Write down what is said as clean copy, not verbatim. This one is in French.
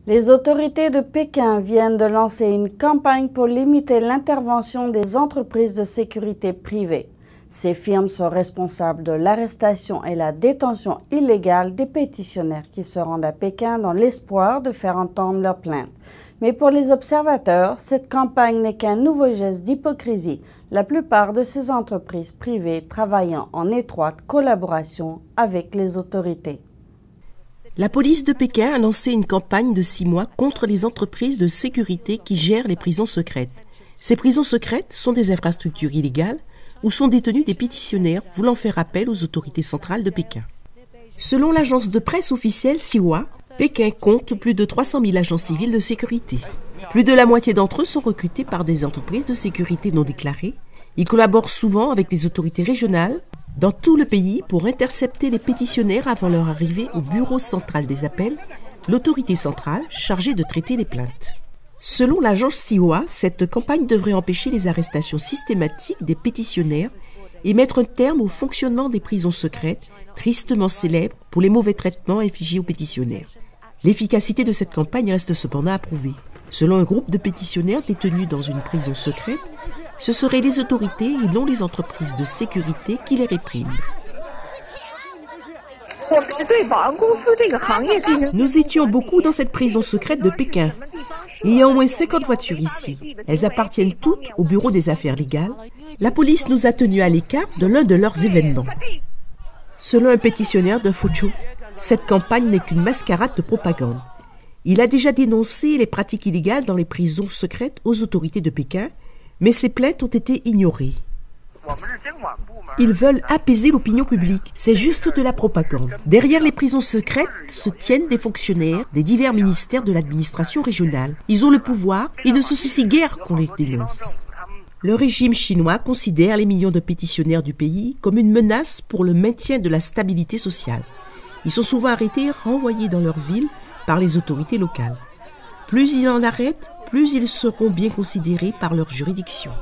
Les autorités de Pékin viennent de lancer une campagne pour limiter l'intervention des entreprises de sécurité privées. Ces firmes sont responsables de l'arrestation et la détention illégale des pétitionnaires qui se rendent à Pékin dans l'espoir de faire entendre leurs plaintes. Mais pour les observateurs, cette campagne n'est qu'un nouveau geste d'hypocrisie, la plupart de ces entreprises privées travaillant en étroite collaboration avec les autorités. La police de Pékin a lancé une campagne de 6 mois contre les entreprises de sécurité qui gèrent les prisons secrètes. Ces prisons secrètes sont des infrastructures illégales où sont détenus des pétitionnaires voulant faire appel aux autorités centrales de Pékin. Selon l'agence de presse officielle Xinhua, Pékin compte plus de 300 000 agents civils de sécurité. Plus de la moitié d'entre eux sont recrutés par des entreprises de sécurité non déclarées. Ils collaborent souvent avec les autorités régionales dans tout le pays pour intercepter les pétitionnaires avant leur arrivée au bureau central des appels, l'autorité centrale chargée de traiter les plaintes. Selon l'agence Xinhua, cette campagne devrait empêcher les arrestations systématiques des pétitionnaires et mettre un terme au fonctionnement des prisons secrètes, tristement célèbres pour les mauvais traitements infligés aux pétitionnaires. L'efficacité de cette campagne reste cependant à prouver. Selon un groupe de pétitionnaires détenus dans une prison secrète, ce seraient les autorités et non les entreprises de sécurité qui les répriment. Nous étions beaucoup dans cette prison secrète de Pékin. Il y a au moins 50 voitures ici. Elles appartiennent toutes au bureau des affaires légales. La police nous a tenus à l'écart de l'un de leurs événements. Selon un pétitionnaire de Fuzhou, cette campagne n'est qu'une mascarade de propagande. Il a déjà dénoncé les pratiques illégales dans les prisons secrètes aux autorités de Pékin, mais ces plaintes ont été ignorées. Ils veulent apaiser l'opinion publique. C'est juste de la propagande. Derrière les prisons secrètes se tiennent des fonctionnaires des divers ministères de l'administration régionale. Ils ont le pouvoir et ne se soucient guère qu'on les dénonce. Le régime chinois considère les millions de pétitionnaires du pays comme une menace pour le maintien de la stabilité sociale. Ils sont souvent arrêtés et renvoyés dans leur ville par les autorités locales. Plus ils en arrêtent, plus ils seront bien considérés par leur juridiction.